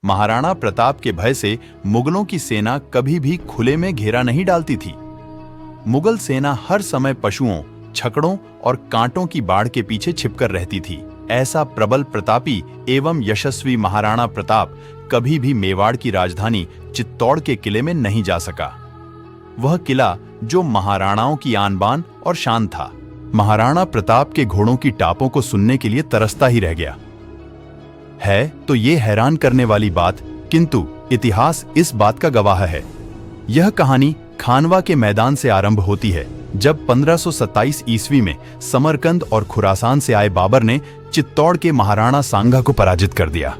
महाराणा प्रताप के भय से मुगलों की सेना कभी भी खुले में घेरा नहीं डालती थी। मुगल सेना हर समय पशुओं, छकड़ों और कांटों की बाढ़ के पीछे छिपकर रहती थी। ऐसा प्रबल, प्रतापी एवं यशस्वी महाराणा प्रताप कभी भी मेवाड़ की राजधानी चित्तौड़ के किले में नहीं जा सका। वह किला जो महाराणाओं की आन बान और शान था, महाराणा प्रताप के घोड़ों की टापों को सुनने के लिए तरसता ही रह गया। है तो ये हैरान करने वाली बात, किंतु इतिहास इस बात का गवाह है। यह कहानी खानवा के मैदान से आरंभ होती है, जब 1527 ईस्वी में समरकंद और खुरासान से आए बाबर ने चित्तौड़ के महाराणा सांगा को पराजित कर दिया।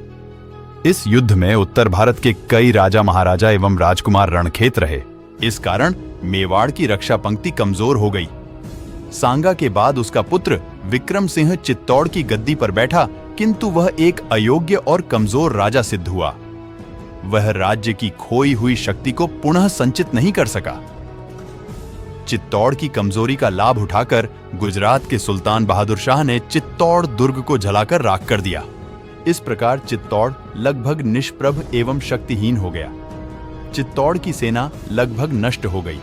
इस युद्ध में उत्तर भारत के कई राजा, महाराजा एवं राजकुमार रणखेत रहे। इस कारण मेवाड़ की रक्षा पंक्ति कमजोर हो गई। सांगा के बाद उसका पुत्र विक्रम सिंह चित्तौड़ की गद्दी पर बैठा, किंतु वह एक अयोग्य और कमजोर राजा सिद्ध हुआ। वह राज्य की खोई हुई शक्ति को पुनः संचित नहीं कर सका। चित्तौड़ की कमजोरी का लाभ उठाकर गुजरात के सुल्तान बहादुर शाह ने चित्तौड़ दुर्ग को जलाकर राख कर दिया। इस प्रकार चित्तौड़ लगभग निष्प्रभ एवं शक्तिहीन हो गया। चित्तौड़ की सेना लगभग नष्ट हो गई।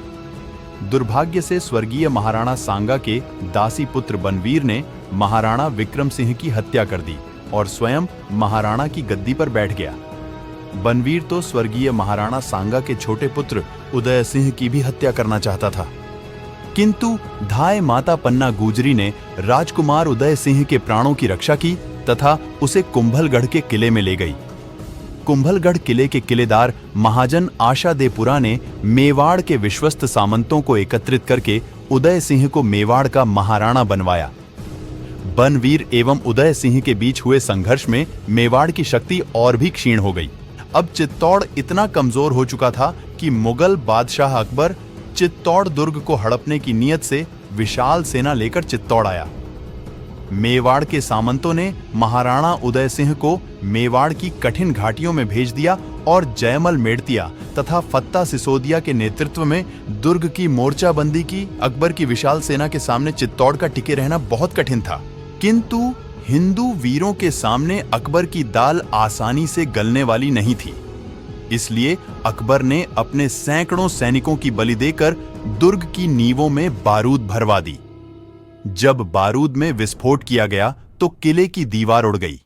दुर्भाग्य से स्वर्गीय महाराणा सांगा के दासी पुत्र बनवीर ने महाराणा विक्रम सिंह की हत्या कर दी और स्वयं महाराणा की गद्दी पर बैठ गया। बनवीर तो स्वर्गीय महाराणा सांगा के छोटे पुत्र उदय सिंह की भी हत्या करना चाहता था, किंतु धाय माता पन्ना गुजरी ने राजकुमार उदय सिंह के प्राणों की रक्षा की तथा उसे कुंभलगढ़ के किले में ले गई। कुंभलगढ़ किले के किलेदार महाजन आशा देपुरा ने मेवाड़ के विश्वस्त सामंतों को एकत्रित करके उदय सिंह को मेवाड़ का महाराणा बनवाया। बनवीर एवं उदय सिंह के बीच हुए संघर्ष में मेवाड़ की शक्ति और भी क्षीण हो गई। अब चित्तौड़ इतना कमजोर हो चुका था कि मुगल बादशाह अकबर चित्तौड़ दुर्ग को हड़पने की नीयत से विशाल सेना लेकर चित्तौड़ आया। मेवाड़ के सामंतों ने महाराणा उदय सिंह को मेवाड़ की कठिन घाटियों में भेज दिया और जयमल मेड़तिया तथा फत्ता सिसोदिया के नेतृत्व में दुर्ग की मोर्चाबंदी की। अकबर की विशाल सेना के सामने चित्तौड़ का टिके रहना बहुत कठिन था, किंतु हिंदू वीरों के सामने अकबर की दाल आसानी से गलने वाली नहीं थी। इसलिए अकबर ने अपने सैकड़ों सैनिकों की बलि देकर दुर्ग की नींवों में बारूद भरवा दी। जब बारूद में विस्फोट किया गया तो किले की दीवार उड़ गई।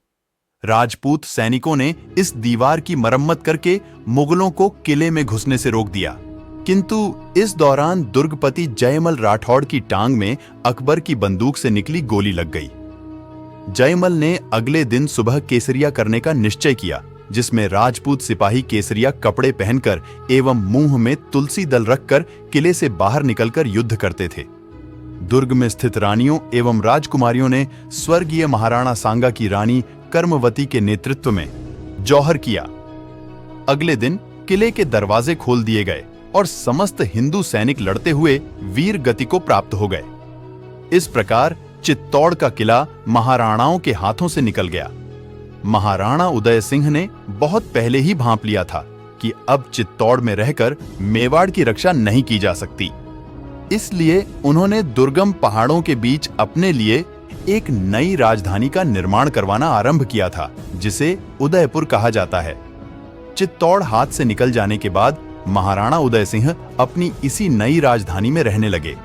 राजपूत सैनिकों ने इस दीवार की मरम्मत करके मुगलों को किले में घुसने से रोक दिया, किंतु इस दौरान दुर्गपति जयमल राठौड़ की टांग में अकबर की बंदूक से निकली गोली लग गई। जयमल ने अगले दिन सुबह केसरिया करने का निश्चय किया, जिसमें राजपूत सिपाही केसरिया कपड़े पहनकर एवं मुंह में तुलसी दल रखकर किले से बाहर निकलकर युद्ध करते थे। दुर्ग में स्थित रानियों एवं राजकुमारियों ने स्वर्गीय महाराणा सांगा की रानी कर्मवती के नेतृत्व में जौहर किया। अगले दिन किले के दरवाजे खोल दिए गए और समस्त हिंदू सैनिक लड़ते हुए वीर गति को प्राप्त हो गए। इस प्रकार चित्तौड़ का किला महाराणाओं के हाथों से निकल गया। महाराणा उदय सिंह ने बहुत पहले ही भांप लिया था कि अब चित्तौड़ में रहकर मेवाड़ की रक्षा नहीं की जा सकती। इसलिए उन्होंने दुर्गम पहाड़ों के बीच अपने लिए एक नई राजधानी का निर्माण करवाना आरंभ किया था, जिसे उदयपुर कहा जाता है। चित्तौड़ हाथ से निकल जाने के बाद महाराणा उदय सिंह अपनी इसी नई राजधानी में रहने लगे।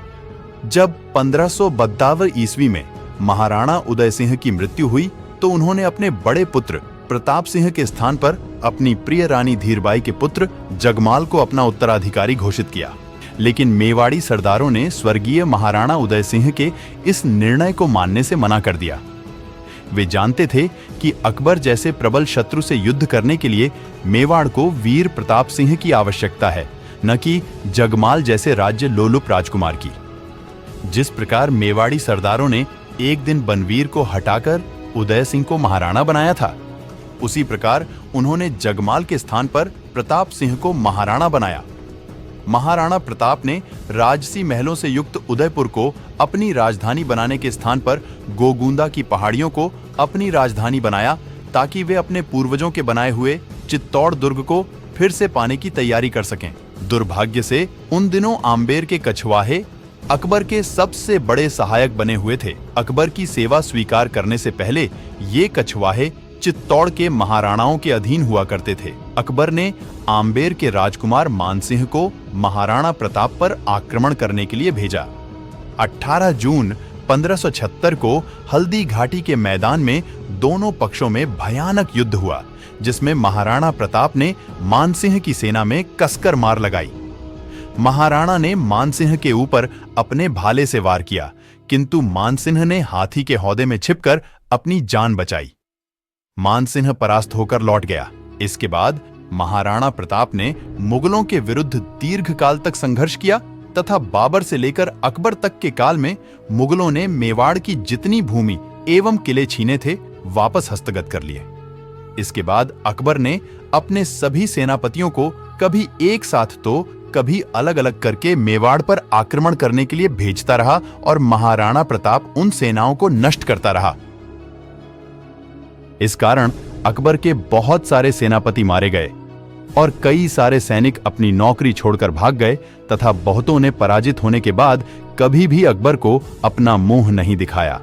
जब 1552 ईस्वी में महाराणा उदय सिंह की मृत्यु हुई तो उन्होंने अपने बड़े पुत्र प्रताप सिंह के स्थान पर अपनी प्रिय रानी धीरबाई के पुत्र जगमाल को अपना उत्तराधिकारी घोषित किया। लेकिन मेवाड़ी सरदारों ने स्वर्गीय महाराणा उदय सिंह के इस निर्णय को मानने से मना कर दिया। वे जानते थे कि अकबर जैसे प्रबल शत्रु से युद्ध करने के लिए मेवाड़ को वीर प्रताप सिंह की आवश्यकता है, न कि जगमाल जैसे राज्य लोलुप राजकुमार की। जिस प्रकार मेवाड़ी सरदारों ने एक दिन बनवीर को हटाकर उदय सिंह को महाराणा बनाया था, उसी प्रकार उन्होंने जगमाल के स्थान पर प्रताप सिंह को महाराणा बनाया। महाराणा प्रताप ने राजसी महलों से युक्त उदयपुर को अपनी राजधानी बनाने के स्थान पर गोगुंदा की पहाड़ियों को अपनी राजधानी बनाया, ताकि वे अपने पूर्वजों के बनाए हुए चित्तौड़ दुर्ग को फिर से पाने की तैयारी कर सकें। दुर्भाग्य से उन दिनों आम्बेर के कछवाहे अकबर के सबसे बड़े सहायक बने हुए थे। अकबर की सेवा स्वीकार करने से पहले ये कछवाहे चित्तौड़ के महाराणाओं के अधीन हुआ करते थे। अकबर ने आम्बेर के राजकुमार मानसिंह को महाराणा प्रताप पर आक्रमण करने के लिए भेजा। 18 जून 1576 को हल्दी घाटी के मैदान में दोनों पक्षों में भयानक युद्ध हुआ, जिसमें महाराणा प्रताप ने मानसिंह की सेना में कसकर मार लगाई। महाराणा ने मानसिंह के ऊपर अपने भाले से वार किया, किंतु मानसिंह ने हाथी के हौदे में छिपकर अपनी जान बचाई। मानसिंह परास्त होकर लौट गया। इसके बाद महाराणा प्रताप ने मुगलों के विरुद्ध दीर्घकाल तक संघर्ष किया तथा बाबर से लेकर अकबर तक के काल में मुगलों ने मेवाड़ की जितनी भूमि एवं किले छीने थे वापस हस्तगत कर लिए। इसके बाद अकबर ने अपने सभी सेनापतियों को कभी एक साथ तो कभी अलग अलग करके मेवाड़ पर आक्रमण करने के लिए भेजता रहा और महाराणा प्रताप उन सेनाओं को नष्ट करता रहा। इस कारण अकबर के बहुत सारे सेनापति मारे गए और कई सारे सैनिक अपनी नौकरी छोड़कर भाग गए तथा बहुतों ने पराजित होने के बाद कभी भी अकबर को अपना मुंह नहीं दिखाया।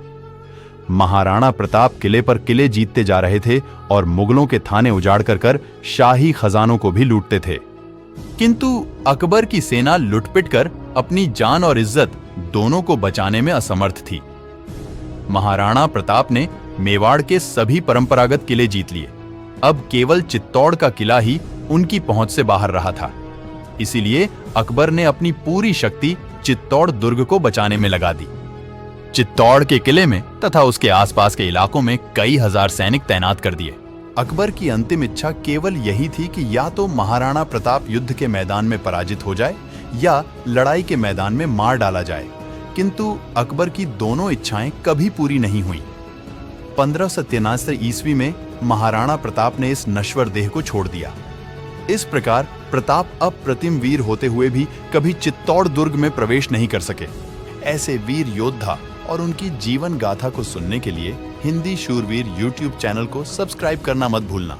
महाराणा प्रताप किले पर किले जीतते जा रहे थे और मुगलों के थाने उजाड़ कर शाही खजानों को भी लूटते थे, किंतु अकबर की सेना लुटपिट कर अपनी जान और इज्जत दोनों को बचाने में असमर्थ थी। महाराणा प्रताप ने मेवाड़ के सभी परंपरागत किले जीत लिए। अब केवल चित्तौड़ का किला ही उनकी पहुंच से बाहर रहा था। इसीलिए अकबर ने अपनी पूरी शक्ति चित्तौड़ दुर्ग को बचाने में लगा दी। चित्तौड़ के किले में तथा उसके आसपास के इलाकों में कई हजार सैनिक तैनात कर दिए। अकबर की अंतिम इच्छा केवल यही थी कि या तो महाराणा प्रताप युद्ध के मैदान में पराजित हो जाए या लड़ाई के मैदान में मार डाला जाए, किंतु अकबर की दोनों इच्छाएं कभी पूरी नहीं हुई। 1593 ईस्वी में महाराणा प्रताप ने इस नश्वर देह को छोड़ दिया। इस प्रकार प्रताप अप्रतिम वीर होते हुए भी कभी चित्तौड़ दुर्ग में प्रवेश नहीं कर सके। ऐसे वीर योद्धा और उनकी जीवन गाथा को सुनने के लिए हिंदी शूरवीर YouTube चैनल को सब्सक्राइब करना मत भूलना।